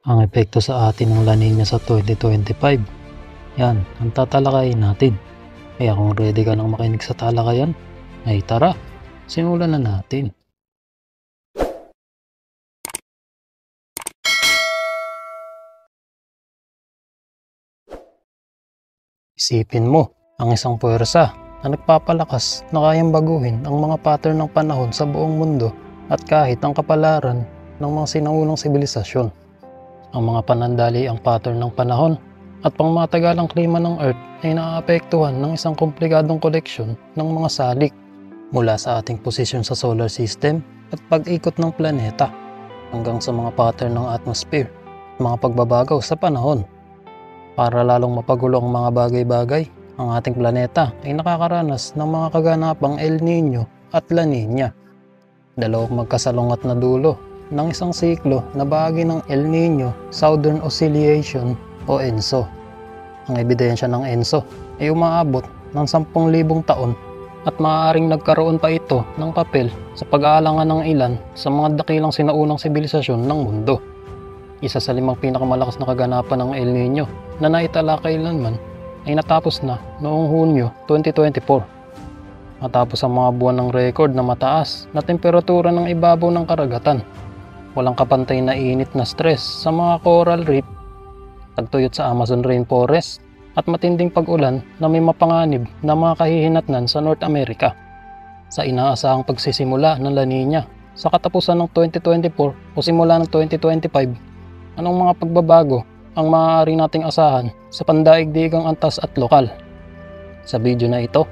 Ang epekto sa atin ng La Nina sa 2025. Yan, ang tatalakayin natin. Kaya kung ready ka nang makinig sa talakayan, ay tara, simulan na natin. Isipin mo, ang isang puwersa na nagpapalakas na kayang baguhin ang mga pattern ng panahon sa buong mundo at kahit ang kapalaran ng mga sinaunang sibilisasyon. Ang mga panandali ang pattern ng panahon at pangmatagalang klima ng Earth ay naaapektuhan ng isang komplikadong koleksyon ng mga salik mula sa ating posisyon sa solar system at pag-ikot ng planeta hanggang sa mga pattern ng atmosphere at mga pagbabago sa panahon. Para lalong mapagulo ang mga bagay-bagay, ang ating planeta ay nakakaranas ng mga kaganapang El Nino at La Nina, dalawang magkasalungat na dulo ng isang siklo na bahagi ng El Nino Southern Oscillation o ENSO. Ang ebidensya ng ENSO ay umaabot ng 10,000 taon at maaaring nagkaroon pa ito ng papel sa pag-aalangan ng ilan sa mga dakilang sinaunang sibilisasyon ng mundo. Isa sa 5 pinakamalakas na kaganapan ng El Nino na naitala kailanman ay natapos na noong Hunyo 2024. Matapos ang mga buwan ng record na mataas na temperatura ng ibabaw ng karagatan, walang kapantay na init na stress sa mga coral reef, tagtuyot sa Amazon rainforest, at matinding pag-ulan na may mapanganib na mga kahihinatnan sa North America. Sa inaasahang pagsisimula ng La Nina sa katapusan ng 2024 o simula ng 2025, anong mga pagbabago ang maaari nating asahan sa pandaigdigang antas at lokal? Sa video na ito,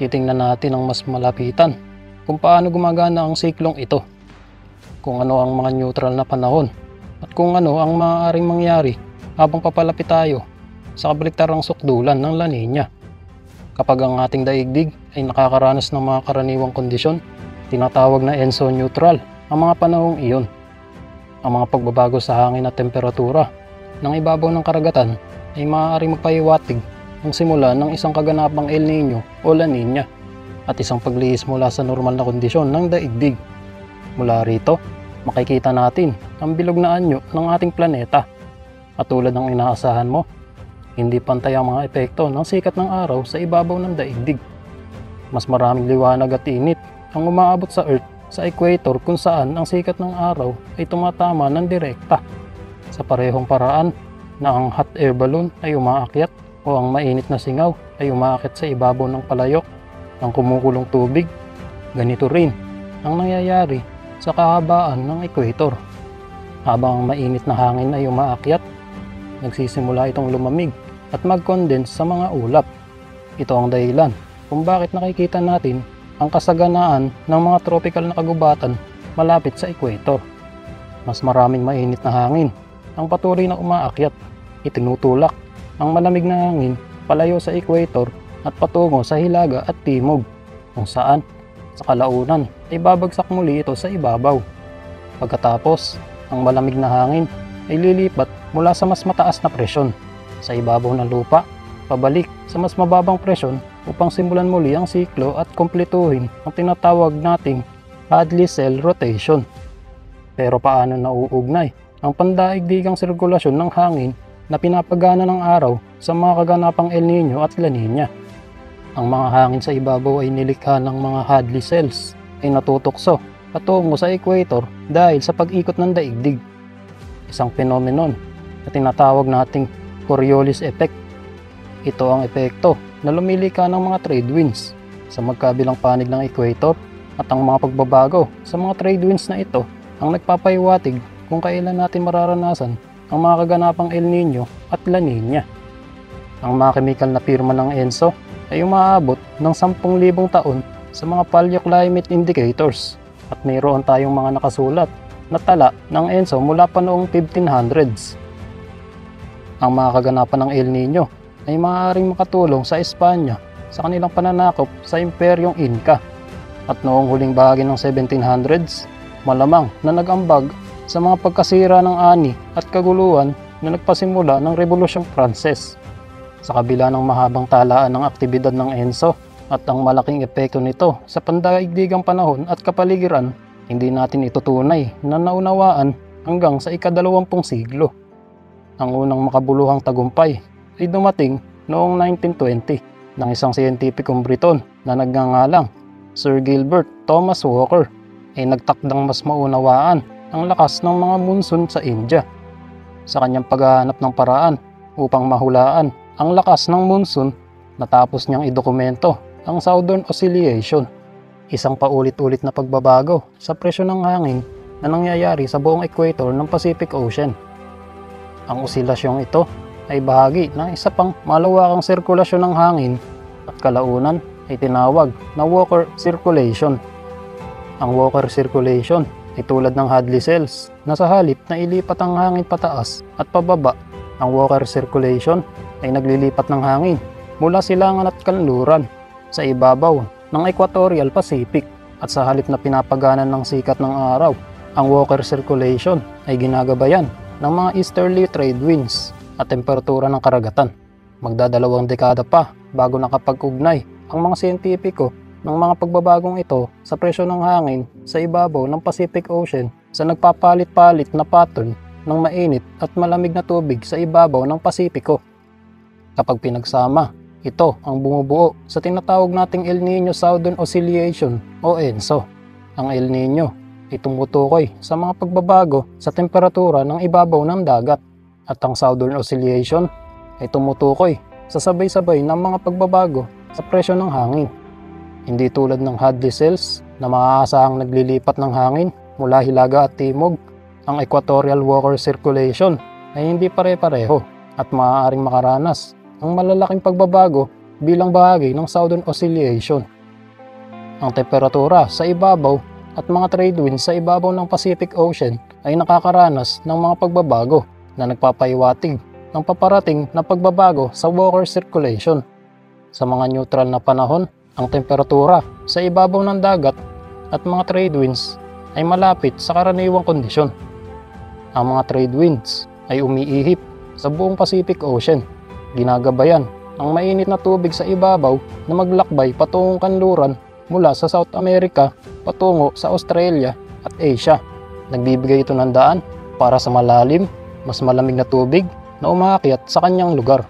titingnan natin ang mas malapitan kung paano gumagana ang siklong ito, kung ano ang mga neutral na panahon, at kung ano ang maaaring mangyari habang papalapit tayo sa kabaliktarang sukdulan ng La Nina. Kapag ang ating daigdig ay nakakaranas ng mga karaniwang kondisyon, tinatawag na ENSO neutral ang mga panahong iyon. Ang mga pagbabago sa hangin at temperatura ng ibabaw ng karagatan ay maaaring magpahiwatig ang simula ng isang kaganapang El Nino o La Nina at isang paglihis mula sa normal na kondisyon ng daigdig. Mula rito, makikita natin ang bilog na anyo ng ating planeta. At tulad ng inaasahan mo, hindi pantay ang mga epekto ng sikat ng araw sa ibabaw ng daigdig. Mas maraming liwanag at init ang umaabot sa Earth sa equator kung saan ang sikat ng araw ay tumatama ng direkta. Sa parehong paraan na ang hot air balloon ay umaakyat o ang mainit na singaw ay umaakyat sa ibabaw ng palayok ng kumukulong tubig, ganito rin ang nangyayari sa kahabaan ng equator. Habang ang mainit na hangin ay umaakyat, nagsisimula itong lumamig at mag-condense sa mga ulap. Ito ang dahilan kung bakit nakikita natin ang kasaganaan ng mga tropical na kagubatan malapit sa equator. Mas maraming mainit na hangin ang patuloy na umaakyat. Itinutulak ang malamig na hangin palayo sa equator at patungo sa hilaga at timog, kung saan sa kalaunan ay babagsak muli ito sa ibabaw. Pagkatapos, ang malamig na hangin ay lilipat mula sa mas mataas na presyon sa ibabaw ng lupa pabalik sa mas mababang presyon upang simulan muli ang siklo at kumpletuhin ang tinatawag nating Hadley cell rotation. Pero paano nauugnay ang pandaigdigang sirkulasyon ng hangin na pinapagana ng araw sa mga kaganapang El Nino at La Nina? Ang mga hangin sa ibabaw ay nilikha ng mga Hadley cells ay natutokso patungo sa equator dahil sa pag-ikot ng daigdig. Isang phenomenon na tinatawag nating Coriolis effect. Ito ang epekto na lumilika ng mga trade winds sa magkabilang panig ng equator, at ang mga pagbabago sa mga trade winds na ito ang nagpapahiwatig kung kailan natin mararanasan ang mga kaganapang El Nino at La Nina. Ang mga chemical na pirma ng ENSO ay umaabot ng 10,000 taon sa mga paleoclimate indicators, at mayroon tayong mga nakasulat na tala ng ENSO mula pa noong 1500s. Ang mga kaganapan ng El Nino ay maaaring makatulong sa Espanya sa kanilang pananakop sa Imperyong Inca, at noong huling bahagi ng 1700s, malamang na nag-ambag sa mga pagkasira ng ani at kaguluhan na nagpasimula ng Rebolusyong Pranses. Sa kabila ng mahabang talaan ng aktibidad ng ENSO at ang malaking epekto nito sa pandaigdigang panahon at kapaligiran, hindi natin ito tunay na naunawaan hanggang sa ika-20 siglo. Ang unang makabuluhang tagumpay ay dumating noong 1920 ng isang siyentipikong Briton na nagngangalang Sir Gilbert Thomas Walker ay nagtakdang mas maunawaan ang lakas ng mga monsoon sa India. Sa kanyang paghahanap ng paraan upang mahulaan ang lakas ng monsoon, natapos niyang idokumento ang Southern Oscillation, isang paulit-ulit na pagbabago sa presyo ng hangin na nangyayari sa buong equator ng Pacific Ocean. Ang osilasyong ito ay bahagi ng isa pang malawakang sirkulasyon ng hangin at kalaunan ay tinawag na Walker Circulation. Ang Walker Circulation ay tulad ng Hadley cells na sa halip na ilipat ang hangin pataas at pababa, ang Walker Circulation ay naglilipat ng hangin mula silangan at kanluran sa ibabaw ng Equatorial Pacific, at sa halip na pinapaganan ng sikat ng araw, ang Walker Circulation ay ginagabayan ng mga easterly trade winds at temperatura ng karagatan. Magdadalawang dekada pa bago nakapag-ugnay ang mga siyentipiko ng mga pagbabagong ito sa presyo ng hangin sa ibabaw ng Pacific Ocean sa nagpapalit-palit na pattern ng mainit at malamig na tubig sa ibabaw ng Pasipiko. Kapag pinagsama, ito ang bumubuo sa tinatawag nating El Niño Southern Oscillation o ENSO. Ang El Niño ay tumutukoy sa mga pagbabago sa temperatura ng ibabaw ng dagat, at ang Southern Oscillation ay tumutukoy sa sabay-sabay ng mga pagbabago sa presyo ng hangin. Hindi tulad ng Hadley cells na maaasahang naglilipat ng hangin mula hilaga at timog, ang Equatorial Walker Circulation ay hindi pare-pareho at maaaring makaranas ng malalaking pagbabago bilang bahagi ng Southern Oscillation. Ang temperatura sa ibabaw at mga trade winds sa ibabaw ng Pacific Ocean ay nakakaranas ng mga pagbabago na nagpapahiwatig ng paparating na pagbabago sa Walker Circulation. Sa mga neutral na panahon, ang temperatura sa ibabaw ng dagat at mga trade winds ay malapit sa karaniwang kondisyon. Ang mga trade winds ay umiihip sa buong Pacific Ocean, ginagabayan ang mainit na tubig sa ibabaw na maglakbay patungong kanluran mula sa South America patungo sa Australia at Asia. Nagbibigay ito ng daan para sa malalim, mas malamig na tubig na umaakyat sa kanyang lugar.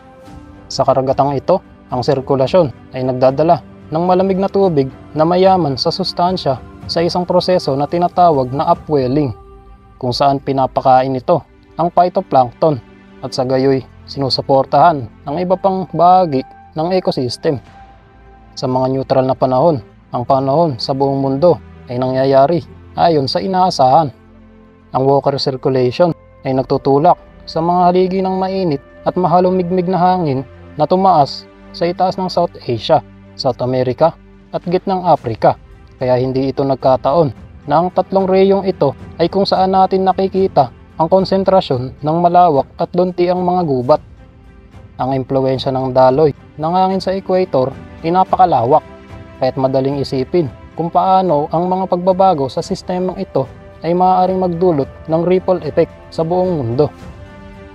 Sa karagatang ito, ang sirkulasyon ay nagdadala ng malamig na tubig na mayaman sa sustansya sa isang proseso na tinatawag na upwelling, kung saan pinapakain ito ang phytoplankton at sa gayoy sinusuportahan ang iba pang bahagi ng ecosystem. Sa mga neutral na panahon, ang panahon sa buong mundo ay nangyayari ayon sa inaasahan. Ang Walker Circulation ay nagtutulak sa mga haligi ng mainit at mahalumigmig na hangin na tumaas sa itaas ng South Asia, South America at gitnang Africa. Kaya hindi ito nagkataon na ang tatlong reyong ito ay kung saan natin nakikita ang konsentrasyon ng malawak at lunti ang mga gubat. Ang impluwensya ng daloy ng hangin sa equator ay napakalawak, kaya't madaling isipin kung paano ang mga pagbabago sa sistemang ito ay maaaring magdulot ng ripple effect sa buong mundo.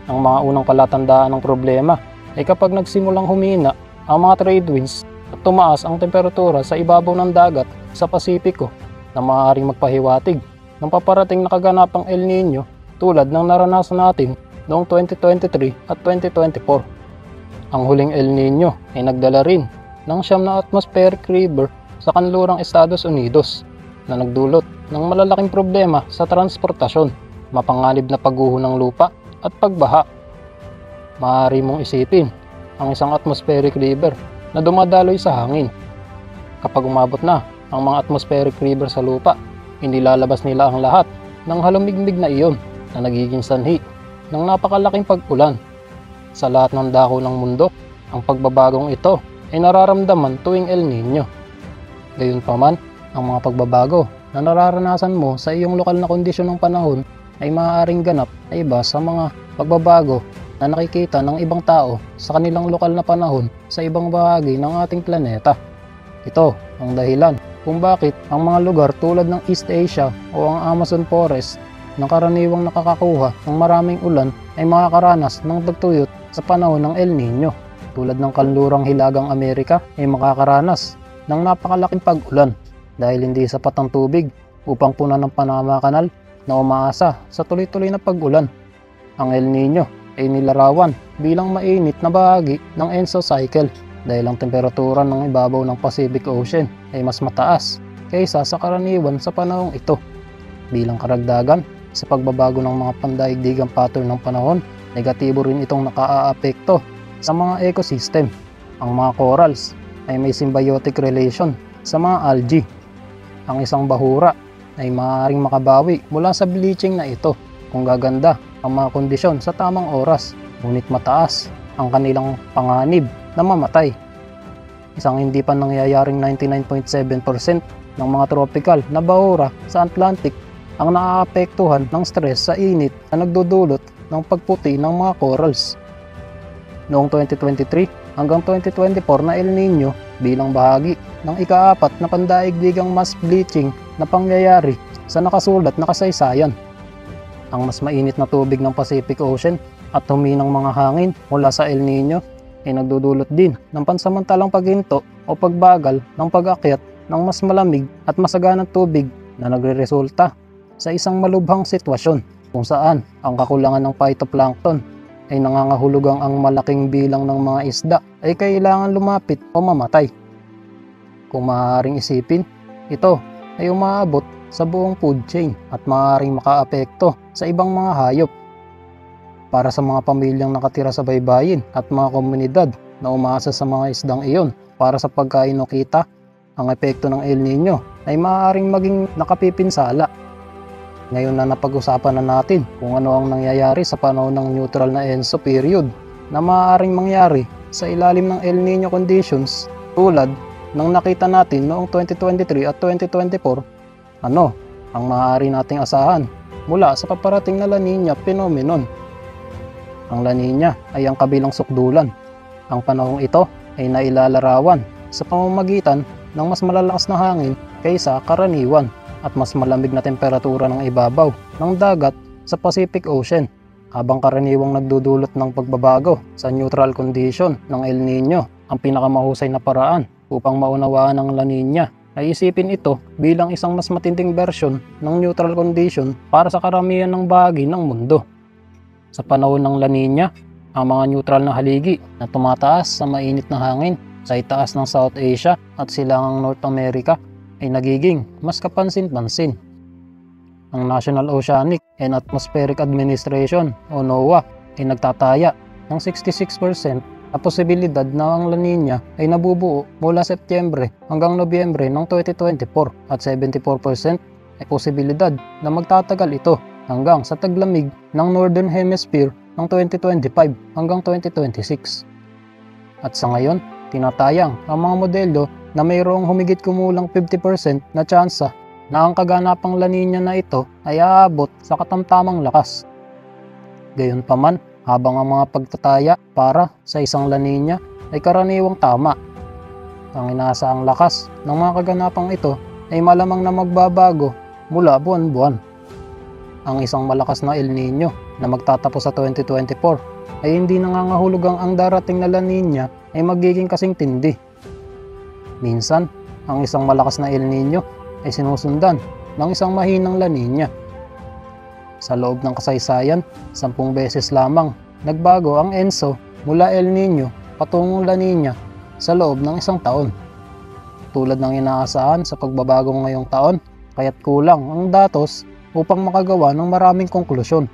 Ang mga unang palatandaan ng problema ay kapag nagsimulang humina ang mga trade winds at tumaas ang temperatura sa ibabaw ng dagat sa Pasipiko, na maaaring magpahiwatig ng paparating na kaganapang El Niño tulad ng naranasan natin noong 2023 at 2024. Ang huling El Niño ay nagdala rin ng 9 na atmospheric river sa kanlurang Estados Unidos na nagdulot ng malalaking problema sa transportasyon, mapanganib na pagguho ng lupa at pagbaha. Maaari mong isipin ang isang atmospheric river na dumadaloy sa hangin. Kapag umabot na ang mga atmospheric river sa lupa, hindi lalabas nila ang lahat ng halumigmig na iyon na nagiging sanhi ng napakalaking pag-ulan. Sa lahat ng dako ng mundo, ang pagbabagong ito ay nararamdaman tuwing El Niño. Gayunpaman, ang mga pagbabago na nararanasan mo sa iyong lokal na kondisyon ng panahon ay maaaring ganap na iba sa mga pagbabago na nakikita ng ibang tao sa kanilang lokal na panahon sa ibang bahagi ng ating planeta. Ito ang dahilan kung bakit ang mga lugar tulad ng East Asia o ang Amazon Forest na karaniwang nakakakuha ng maraming ulan ay makakaranas ng tagtuyot sa panahon ng El Niño. Tulad ng kanlurang Hilagang Amerika ay makakaranas ng napakalaking pag-ulan dahil hindi sapat ang tubig upang punan ng Panama Canal na umaasa sa tuloy-tuloy na pag-ulan. Ang El Nino ay nilarawan bilang mainit na bahagi ng ENSO cycle dahil ang temperatura ng ibabaw ng Pacific Ocean ay mas mataas kaysa sa karaniwan sa panahong ito. Bilang karagdagan, sa pagbabago ng mga pandaigdigang pattern ng panahon, negatibo rin itong nakaaapekto sa mga ecosystem. Ang mga corals ay may symbiotic relation sa mga algae. Ang isang bahura ay maaaring makabawi mula sa bleaching na ito kung gaganda ang mga kondisyon sa tamang oras, ngunit mataas ang kanilang panganib na mamatay. Isang hindi pa nangyayaring 99.7% ng mga tropical na bahura sa Atlantic ang naaapektuhan ng stress sa init na nagdudulot ng pagputi ng mga corals. Noong 2023 hanggang 2024 na El Nino bilang bahagi ng ika-4 na pandaigdigang mass bleaching na pangyayari sa nakasulat na kasaysayan. Ang mas mainit na tubig ng Pacific Ocean at huminang mga hangin mula sa El Nino ay nagdudulot din ng pansamantalang paghinto o pagbagal ng pag-akyat ng mas malamig at masaganang tubig na nagreresulta sa isang malubhang sitwasyon kung saan ang kakulangan ng phytoplankton ay nangangahulugang ang malaking bilang ng mga isda ay kailangan lumapit o mamatay. Kung maaaring isipin, ito ay umaabot sa buong food chain at maaaring makaapekto sa ibang mga hayop. Para sa mga pamilyang nakatira sa baybayin at mga komunidad na umaasa sa mga isdang iyon para sa pagkain o kita, ang epekto ng El Nino ay maaaring maging nakapipinsala. Ngayon na napag-usapan na natin kung ano ang nangyayari sa panahon ng neutral na ENSO period na maaaring mangyari sa ilalim ng El Nino conditions tulad ng nakita natin noong 2023 at 2024, ano ang maaari nating asahan mula sa paparating na La Nina phenomenon. Ang La Nina ay ang kabilang sukdulan. Ang panahong ito ay nailalarawan sa pamamagitan ng mas malalakas na hangin kaysa karaniwan at mas malamig na temperatura ng ibabaw ng dagat sa Pacific Ocean, habang karaniwang nagdudulot ng pagbabago sa neutral condition ng El Nino. Ang pinakamahusay na paraan upang maunawaan ang La Nina ay isipin ito bilang isang mas matinding bersyon ng neutral condition para sa karamihan ng bahagi ng mundo. Sa panahon ng La Nina, ang mga neutral na haligi na tumataas sa mainit na hangin sa itaas ng South Asia at silangang North America ay nagiging mas kapansin-pansin. Ang National Oceanic and Atmospheric Administration o NOAA ay nagtataya ng 66% na posibilidad na ang La Nina ay nabubuo mula Setyembre hanggang Nobyembre ng 2024 at 74% ay posibilidad na magtatagal ito hanggang sa taglamig ng Northern Hemisphere ng 2025 hanggang 2026. At sa ngayon, tinatayang ang mga modelo na mayroong humigit kumulang 50% na tsansa na ang kaganapang La Nina na ito ay aabot sa katamtamang lakas. Gayunpaman, habang ang mga pagtataya para sa isang La Nina ay karaniwang tama, ang inaasahang lakas ng mga kaganapang ito ay malamang na magbabago mula buwan-buwan. Ang isang malakas na El Nino na magtatapos sa 2024 ay hindi nangangahulugang ang darating na La Nina ay magiging kasing tindi. Minsan, ang isang malakas na El Nino ay sinusundan ng isang mahinang La Nina. Sa loob ng kasaysayan, 10 beses lamang nagbago ang ENSO mula El Nino patungong La Nina sa loob ng isang taon. Tulad ng inaasahan sa pagbabago ngayong taon, kaya't kulang ang datos upang makagawa ng maraming konklusyon.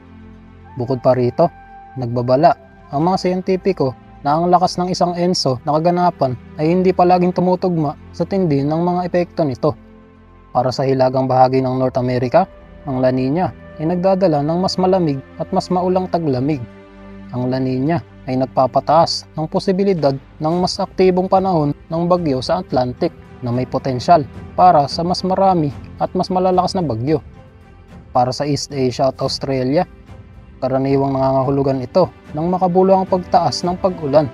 Bukod pa rito, nagbabala ang mga siyentipiko na ang lakas ng isang ENSO na kaganapan ay hindi palaging tumutugma sa tindi ng mga epekto nito. Para sa hilagang bahagi ng North America, ang La Nina ay nagdadala ng mas malamig at mas maulang taglamig. Ang La Nina ay nagpapataas ng posibilidad ng mas aktibong panahon ng bagyo sa Atlantic na may potensyal para sa mas marami at mas malalakas na bagyo. Para sa East Asia at Australia, karaniwang nangangahulugan ito ng makabuluhang pagtaas ng pag-ulan.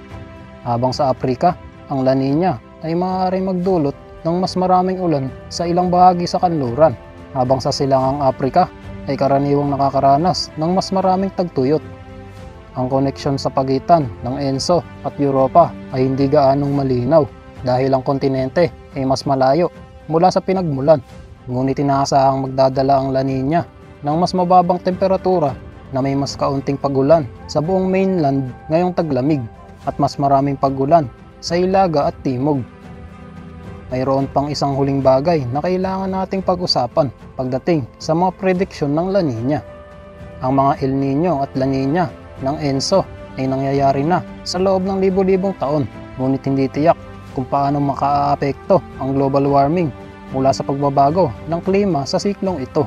Habang sa Africa, ang La Nina ay maaaring magdulot ng mas maraming ulan sa ilang bahagi sa kanluran. Habang sa silangang Africa ay karaniwang nakakaranas ng mas maraming tagtuyot. Ang koneksyon sa pagitan ng ENSO at Europa ay hindi gaanong malinaw dahil ang kontinente ay mas malayo mula sa pinagmulan. Ngunit inaasahang magdadala ang La Nina ng mas mababang temperatura na may mas kaunting pagulan sa buong mainland ngayong taglamig at mas maraming pagulan sa Hilaga at Timog. Mayroon pang isang huling bagay na kailangan nating pag-usapan pagdating sa mga prediksyon ng La Nina. Ang mga El Nino at La Nina ng ENSO ay nangyayari na sa loob ng libo-libong taon, ngunit hindi tiyak kung paano makaaapekto ang global warming mula sa pagbabago ng klima sa siklong ito.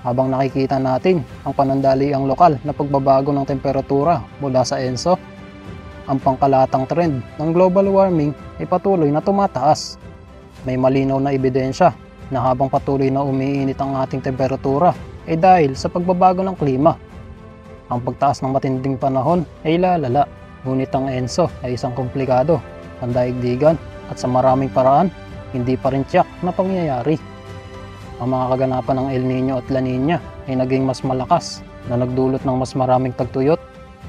Habang nakikita natin ang panandaliang lokal na pagbabago ng temperatura mula sa ENSO, ang pangkalatang trend ng global warming ay patuloy na tumataas. May malinaw na ebidensya na habang patuloy na umiinit ang ating temperatura ay dahil sa pagbabago ng klima. Ang pagtaas ng matinding panahon ay lalala, ngunit ang ENSO ay isang komplikado, pandaigdigan at sa maraming paraan, hindi pa rin tiyak na pangyayari. Ang mga kaganapan ng El Nino at La Nina ay naging mas malakas na nagdulot ng mas maraming tagtuyot,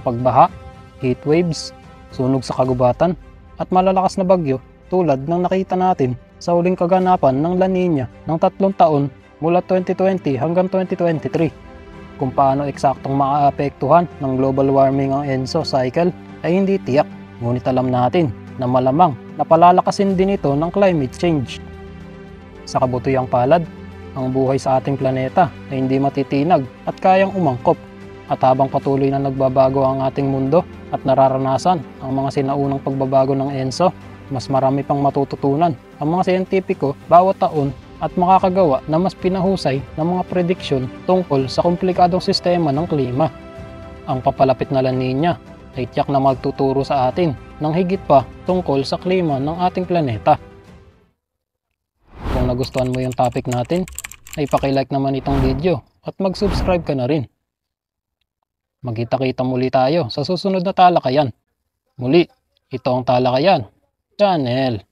pagbaha, heat waves, sunog sa kagubatan at malalakas na bagyo tulad ng nakita natin sa huling kaganapan ng La Nina ng 3 taon mula 2020 hanggang 2023. Kung paano eksaktong maaapektuhan ng global warming ang ENSO cycle ay hindi tiyak, ngunit alam natin na malamang na palalakasin din ito ng climate change. Sa kabutihang palad, ang buhay sa ating planeta ay hindi matitinag at kayang umangkop. At habang patuloy na nagbabago ang ating mundo at nararanasan ang mga sinaunang pagbabago ng ENSO, mas marami pang matututunan ang mga siyentipiko bawat taon at makakagawa na mas pinahusay ng mga prediksyon tungkol sa komplikadong sistema ng klima. Ang papalapit na La Nina ay tiyak na magtuturo sa atin ng higit pa tungkol sa klima ng ating planeta. Kung nagustuhan mo yung topic natin, ay paki-like naman itong video at mag-subscribe ka na rin. Magkita-kita muli tayo sa susunod na talakayan. Muli, ito ang Talakayan Channel.